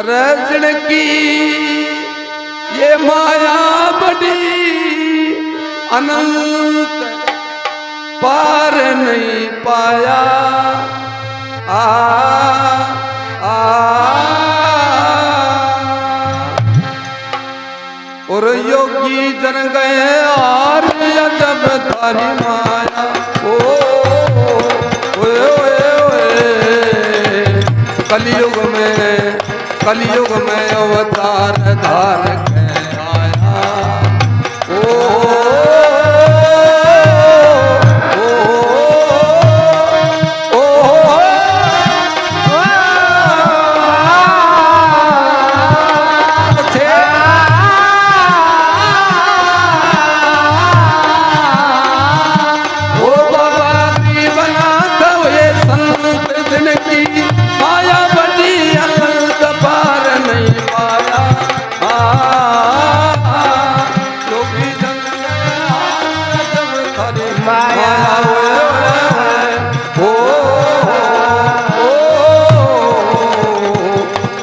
रजन की ये माया बड़ी अनंत पार नहीं पाया आ और योगी जन गए और जब थारी माया ओ कलयुग में अवतार धार के आया ओ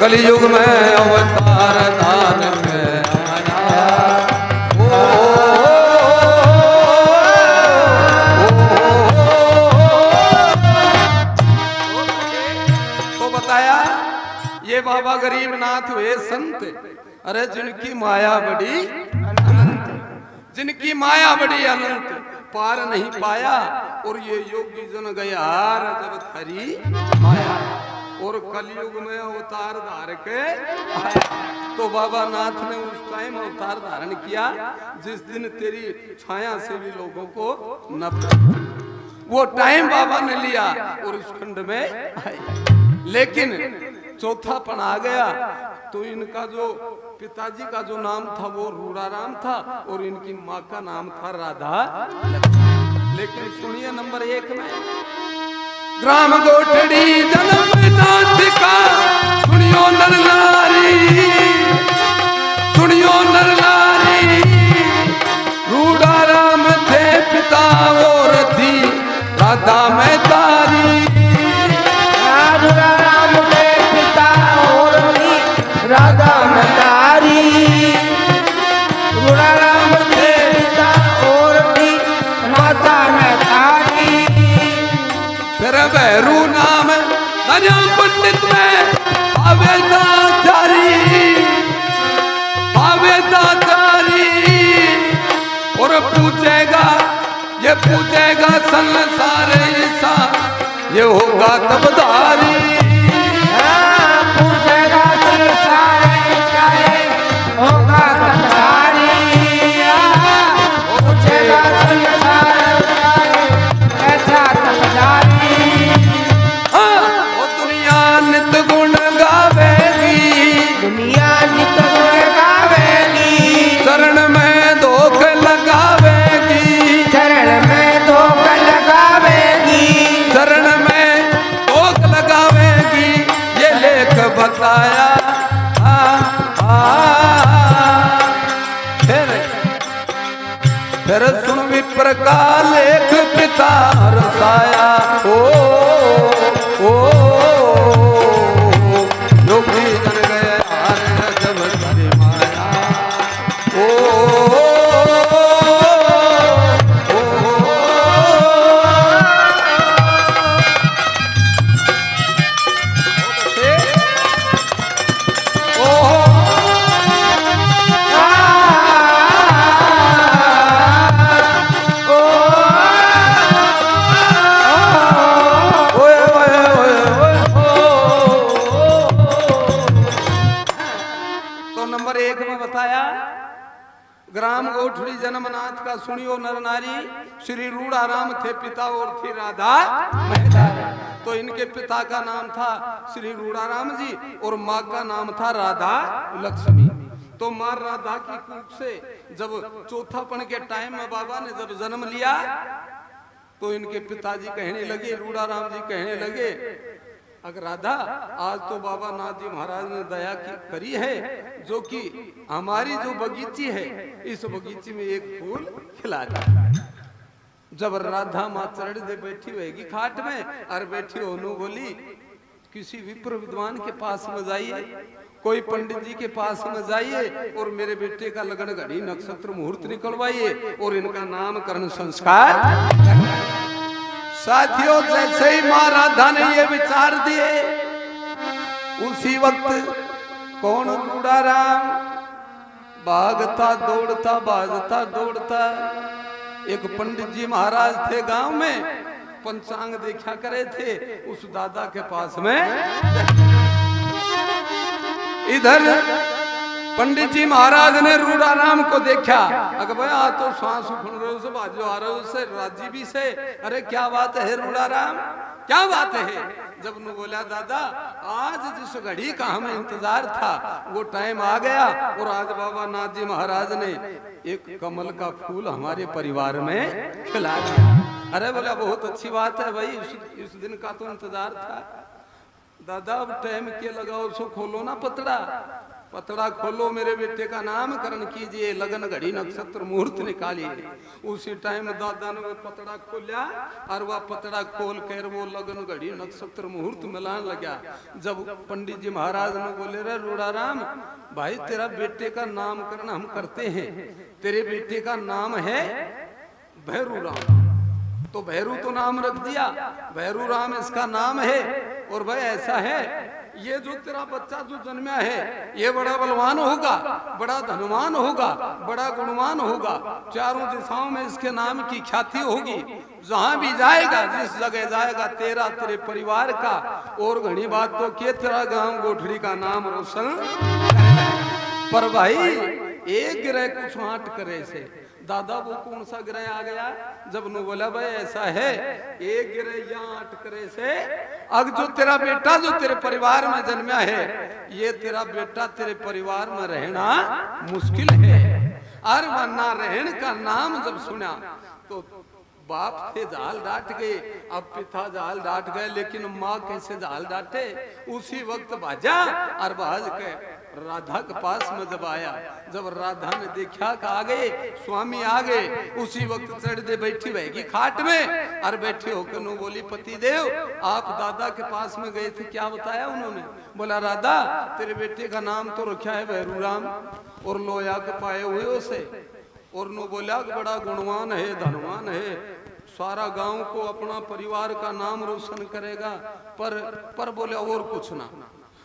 कलयुग में अवतार धार के आया तो बताया ये बाबा गरीबनाथ हुए संत। अरे जिनकी माया बड़ी अनंत, जिनकी माया बड़ी अनंत पार नहीं पाया और ये योगी जन गया जब थारी माया और कलयुग में अवतार धार के आया। तो बाबा नाथ ने उस टाइम अवतार धारण किया जिस दिन तेरी छाया से भी लोगों को नफरत, वो टाइम बाबा ने लिया और इस खंड में आए। लेकिन चौथापन आ गया तो इनका जो पिताजी का जो नाम था वो रूढ़ाराम था और इनकी माँ का नाम था राधा। लेकिन सुनिए नंबर 1 में ग्राम गोठड़ी जन्म नाथ का सुनियो नर नारी, सुनियो नर नारी। रूढ़ाराम थे पिता और थी राधा में तारी। रूढ़ाराम थे पिता और थी राधा में तारी। रूढ़ाराम थे पिता और थी राधा में तारी। फिर भैरू नाम धन्या पंडित में आवेदाचारी, आवेदाचारी। और पूछेगा ये पूछेगा संसार ऐसा ये होगा तबदारी। पूछेगा संसार ऐसा होगा तबदारी। पूछेगा संसार ऐसा तबदारी। नित गुण गावेगी, दुनिया नित गुण गावेगी। चरण में धोख लगावेगी, चरण में धोख लगावेगी। चरण में धोख लगावेगी ये लेख बताया। फिर सुन विप्र का लेख पिता रसाया। ओ योगी जन गए जब थारी माया ओ ग्राम गोठड़ी जन्मनाथ का सुनियो नर नारी। श्री रूढ़ाराम थे पिता और थी राधा महतारी। तो इनके पिता का नाम था श्री रूढ़ाराम जी और माँ का नाम था राधा लक्ष्मी। तो माँ राधा की कूख से जब चौथापन के टाइम में बाबा ने जब जन्म लिया तो इनके पिताजी कहने लगे, रूढ़ाराम जी कहने लगे, अगर राधा आज तो बाबा नाथ जी महाराज ने दया की करी है जो कि हमारी जो बगीची है इस बगीची में एक फूल खिला दे। जब राधा माँ चरण दे बैठी होगी खाट में और बैठी होनू बोली किसी विप्र विद्वान के पास में जाइए, कोई पंडित जी के पास में जाइए और मेरे बेटे का लगन घड़ी नक्षत्र मुहूर्त निकलवाइए और इनका नामकरण संस्कार। साथियों, जैसे ही मां राधा ने ये विचार दिए, उसी वक्त कौन रूड़ा राम भागता दौड़ता बाजता दौड़ता, एक पंडित जी महाराज थे गांव में, पंचांग देखा करे थे, उस दादा के पास में इधर पंडित जी महाराज ने रूड़ा राम को देखा। अगर भाई आ तो सांस उखड़ रहे से बाजू आ रहे से राजी भी से, अरे क्या बात है रूड़ा राम, क्या बात है? जब नु बोला दादा आज जिस घड़ी का हमें इंतजार था वो टाइम आ गया और आज बाबा नाथ जी महाराज ने एक कमल का फूल हमारे परिवार में खिला दिया। अरे बोला बहुत अच्छी बात है भाई, इस दिन का तो इंतजार था। दादा अब टाइम के लगाओ, सो खोलो ना पतड़ा, पतड़ा खोलो, मेरे बेटे का नामकरण कीजिए, लगन घड़ी नक्षत्र मुहूर्त निकालिए। उसी टाइम दादा ने वो पतड़ा खोलिया और वह पतड़ा खोल कर वो लगन घड़ी नक्षत्र मुहूर्त मिलान लगा। जब पंडित जी महाराज ने बोले रे रूड़ा राम भाई तेरा बेटे का नामकरण हम करते हैं, तेरे बेटे का नाम है भैरू राम, तो भैरू तो नाम रख दिया, भैरू राम इसका नाम है। और भाई ऐसा है ये जो तेरा बच्चा जो जन्मा है ये बड़ा बलवान होगा, बड़ा धनवान होगा, बड़ा गुणवान होगा, चारों दिशाओं में इसके नाम की ख्याति होगी, जहां भी जाएगा जिस जगह जाएगा तेरा तेरे परिवार का और घनी बात तो के तेरा गांव गोठड़ी का नाम रोशन। पर भाई एक ग्रह कुछ आट करे से दादा वो कौन सा ग्रह आ गया? जब नु बोला भाई ऐसा है एक ग्रह यहाँ आट करे से अब जो तेरा बेटा जो तेरे परिवार में जन्मा है ये तेरा बेटा तेरे परिवार में रहना मुश्किल है। और वरना रहन का नाम जब सुना तो बाप थे जाल डांट गए, अब पिता जाल डांट गए, लेकिन माँ कैसे जाल डांटे? उसी वक्त भाजा और भाज के राधा के पास में जब आया, जब राधा ने देखा कि आ गए स्वामी आ गए, उसी वक्त चढ़ दे बैठी रहेगी खाट में और बैठे होकर नो बोली पति देव आप दादा के पास में गए थे, क्या बताया उन्होंने? बोला राधा तेरे बेटे का नाम तो रखा है भैरू राम और लोया के पाए हुए उसे, और नो बोला बड़ा गुणवान है धनवान है, सारा गांव को अपना परिवार का नाम रोशन करेगा, पर बोले और कुछ ना।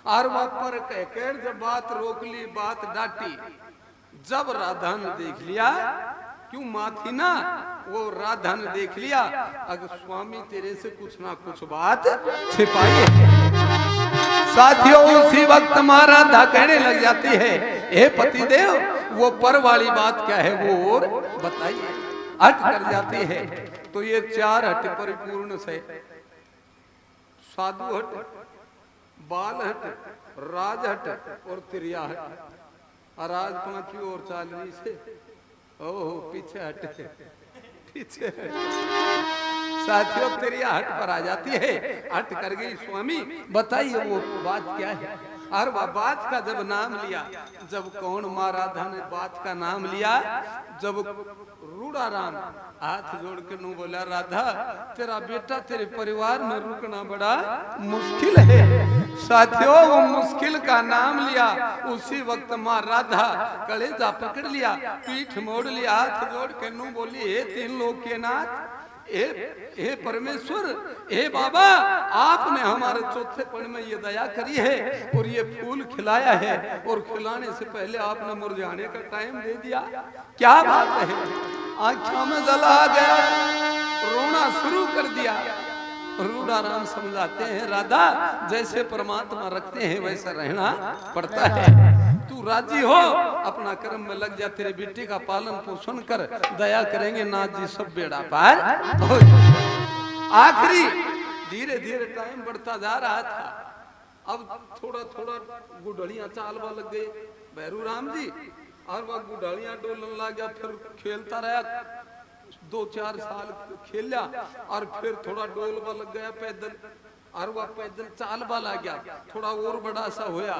और वह पर कहकर जब बात रोक ली, बात डांटी, जब राधा ने देख लिया, क्यों माँ थी ना, वो राधा ने देख लिया अगर स्वामी तेरे से कुछ ना कुछ बात छिपाई है। साथियों उसी वक्त माँ राधा कहने लग जाती है हे पति देव वो पर वाली बात क्या है वो और बताइए। हट कर जाती है तो ये चार हट परिपूर्ण से साधु हट, बाल हट, राज हट और त्रिया हट, और आज पांचवी और चाल रही से ओहो पीछे हट, पीछे साथियों त्रिया हट पर आ जाती है। हट कर गई स्वामी बताइए वो बात क्या है? और वह बात का जब नाम लिया, जब कौन माँ राधा ने बात का नाम लिया, जब रूड़ा राम हाथ जोड़ के नु बोला राधा तेरा बेटा तेरे परिवार में रुकना बड़ा मुश्किल है। साथियों वो मुश्किल का नाम लिया, उसी वक्त माँ राधा कलेजा पकड़ लिया, पीठ मोड़ लिया, हाथ जोड़ के नु बोली हे तीन लोग के नाथ, हे परमेश्वर, हे बाबा आपने हमारे चौथे पड़ में ये दया करी है और ये फूल खिलाया है और खिलाने से पहले आपने मुरझाने का टाइम दे दिया, क्या बात है? आंखों में जल आ गया, रोना शुरू कर दिया। रूड़ा राम समझाते हैं राधा जैसे परमात्मा रखते हैं वैसा रहना पड़ता है, तू राजी हो अपना कर्म में लग जा, तेरे बेटे का पालन पोषण कर, दया करेंगे नाथ जी सब बेड़ा पार हो। आखिरी धीरे धीरे टाइम बढ़ता जा रहा था, अब थोड़ा थोड़ा गुडलियां चालवा लग गई भैरू राम जी, और वह गुडलियां डोलन लग गया, फिर खेलता रहा 2-4 साल खेला और फिर थोड़ा डोलवा लग गया पैदल, और वह पैदल चालवा लग गया, थोड़ा और बड़ा सा होया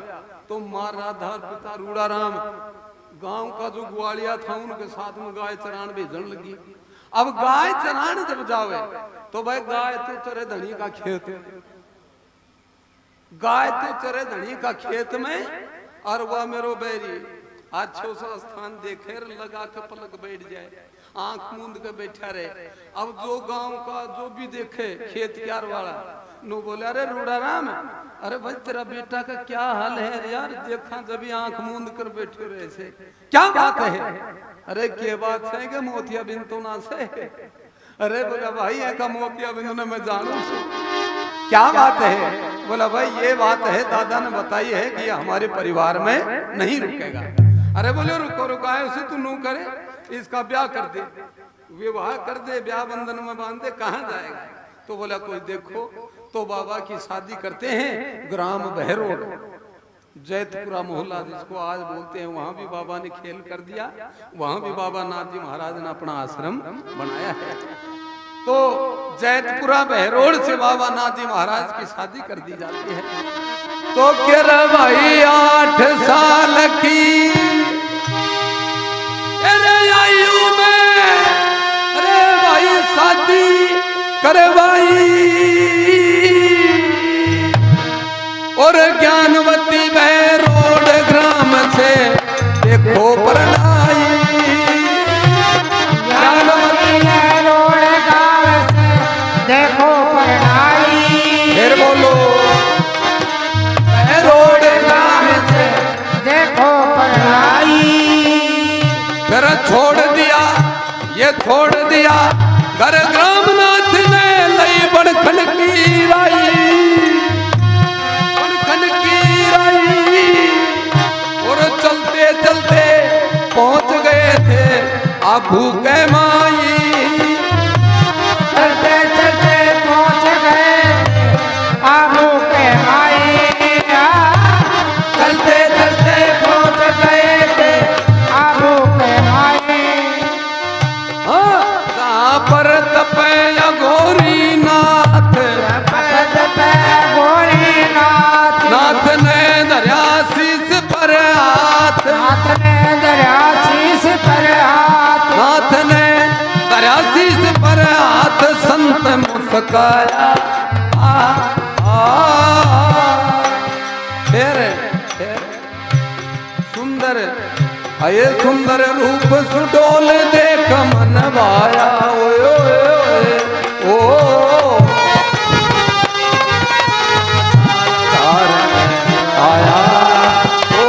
तो माँ राधा पिता रूड़ा राम गांव का जो ग्वालिया था उनके साथ में गाय चरान भेजने लगी। अब गाय चरान जब जावे तो भाई गाय तो तेरे धनी का खेत, गाय तो चरे धनी का खेत में और वह मेरो बैरी अच्छो सा स्थान देखे लगा के पलक बैठ जाए, आंख मूंद के बैठा रहे। अब जो गांव का जो भी देखे खेत क्यार वाला नो बोले अरे रूड़ा राम, अरे भाई तेरा बेटा का क्या हाल है यार, देखा जब आंख मूंद कर बैठे रहे से, क्या बात है? अरे के बात है कि मोतिया बिन तो ना से। अरे बोला भाई ऐसा मोतिया बिंदु ने मैं जानू सु, क्या बात है? बोला भाई ये बात है दादा ने बताई है कि हमारे परिवार में नहीं रुकेगा। अरे बोले रुको रुका है उसे तू नू करे, इसका ब्याह कर दे, विवाह कर दे, ब्याह बंधन में बांध दे, कहाँ जाएगा? तो बोला कोई देखो। तो बाबा की शादी करते हैं ग्राम बहरोड, जैतपुरा मोहल्ला जिसको आज बोलते हैं, वहां भी बाबा ने खेल कर दिया। वहां भी बाबा नाथ जी महाराज ने अपना आश्रम बनाया है। तो जैतपुरा बहरोड से बाबा नाथ जी महाराज की शादी कर दी जाती है। तो केरा भाई 8 साल की अरे आयु में, अरे भाई शादी करवाई और ज्ञानवती बहरोड ग्राम से देखो परनाई। ज्ञानवती बहरोड गांव से देखो परनाई। फिर बोलो बहरोड ग्राम से देखो परनाई। फिर छोड़ दिया, ये छोड़ दिया घर ग्राम नाथ ने लई बड़खन की राई, बड़खन की राई। और चलते चलते पहुंच गए थे आबू के माई, चलते चलते पहुंच गए थे आबू के माई। चलते चलते पहुंच गए थे आबू के माई। कहाँ पर तपे अघोरी नाथ, तपे गोरी नाथ। नाथ ने धर्या शीस पर हाथ, नाथ ने धर्या शीस पर हाथ। नाथ ने धर्या शीस पर हाथ, संत मुस्काया। सुंदर अये सुंदर रूप सुडोल देख मन भाया। ओए ओए ओए ओ आया ओ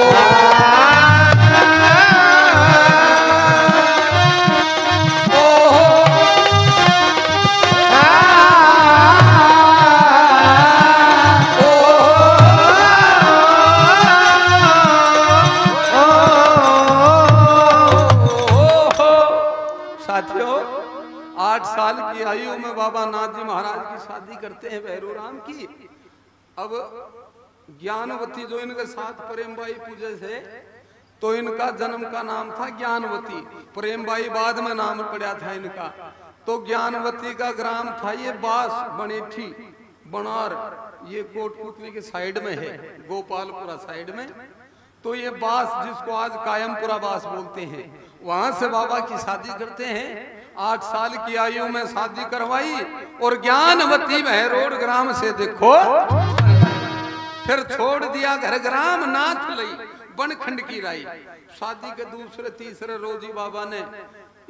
साथियों 8 साल की आयु में बाबा नाथ जी महाराज की शादी करते हैं भैरू राम की। अब ज्ञानवती जो इनके साथ प्रेमबाई पूजे से, तो इनका जन्म का नाम था ज्ञानवती, प्रेमबाई बाद में नाम पड़ा था इनका। तो ज्ञानवती का ग्राम था ये बास बनेठी बनार, ये कोटपुतली के साइड में है, गोपालपुरा साइड में। तो ये बास जिसको आज कायमपुरा बास बोलते हैं, वहां से बाबा की शादी करते हैं। 8 साल की आयु में शादी करवाई और ज्ञानवती बहरोड ग्राम से देखो फिर छोड़ दिया घर ग्राम नाथ लई बनखंड की राई। शादी के दूसरे तीसरे रोज ही बाबा ने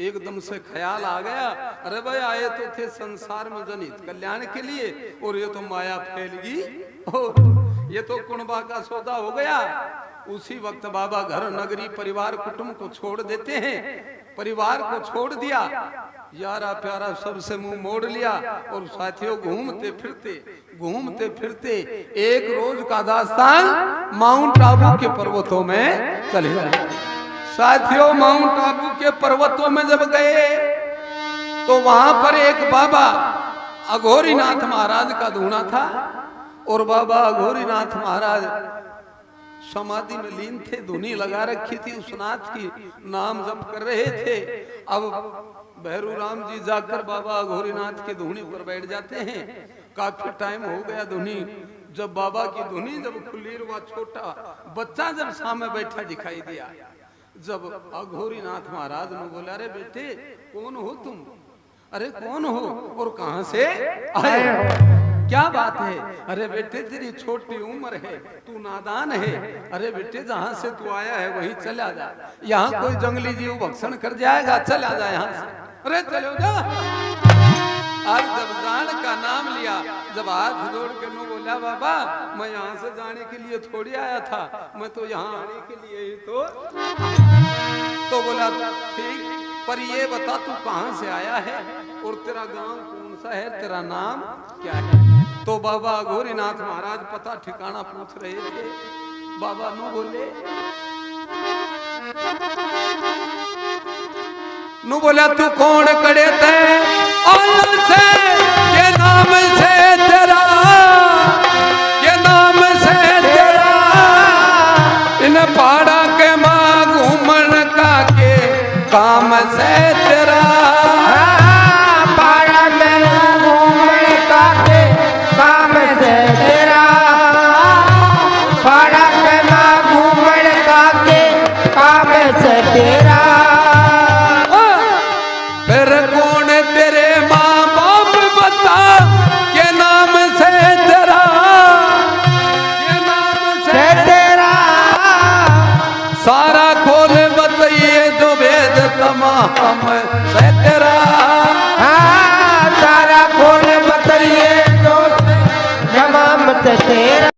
एकदम से ख्याल आ गया, अरे भाई आए तो थे संसार में जनित कल्याण के लिए, और ये तो माया फैल गई, ये तो कुणबा का सौदा हो गया। उसी वक्त बाबा घर नगरी परिवार कुटुंब को छोड़ देते हैं। परिवार को छोड़ दिया, यारा प्यारा सबसे मुंह मोड़ लिया, और साथियों घूमते फिरते एक रोज का दास्तान माउंट आबू के पर्वतों में चले गए। साथियों माउंट आबू के पर्वतों में जब गए तो वहां पर एक बाबा अघोरीनाथ महाराज का धूना था, और बाबा अघोरीनाथ महाराज समाधि में लीन थे, धुनी लगा रखी थी उस नाथ की, नाम जप कर रहे थे। अब भैरू राम जी जाकर बाबा अघोरीनाथ के धुनी पर बैठ जाते हैं। काफी टाइम हो गया धुनी, जब बाबा की धुनी जब खुली, हुआ छोटा बच्चा जब सामने बैठा दिखाई दिया, जब अघोरीनाथ महाराज ने बोला, अरे बेटे कौन हो तुम? अरे कौन हो और कहां से आए हो? क्या बात है? अरे बेटे तेरी छोटी उम्र है, तू नादान है। अरे बेटे जहाँ से तू आया है वहीं चला जा, यहाँ कोई जंगली जीव भक्षण कर जाएगा, चला जा यहाँ से। अरे चलो जा। आज जब जान का नाम लिया, जब हाथ जोड़ के नो बोला बाबा मैं यहाँ से जाने के लिए थोड़ी आया था, मैं तो यहाँ आने के लिए ही तो बोला ठीक, पर ये बता तू कहाँ से आया है और तेरा गांव कौन सा है, तेरा नाम क्या है? तो बाबा गौरीनाथ महाराज पता ठिकाना पूछ रहे थे। बाबा नो बोले, नु बोला तू कौन कड़े थे से ये नाम से तेरा, ये नाम से तेरा, इन पहाड़ा के माँ घूमन का के काम से तेरा, पहाड़ा के माँ घूमन का के काम से तेरा, पहाड़ा के माँ घूमन का के काम से तेरा। फिर कौन तेरे माँ बाप बता, ये नाम से तेरा, ये नाम से तेरा, सारा खोल बताइए जो वेद तमाम से तेरा, सारा खोल बताइए जो तमाम से तेरा।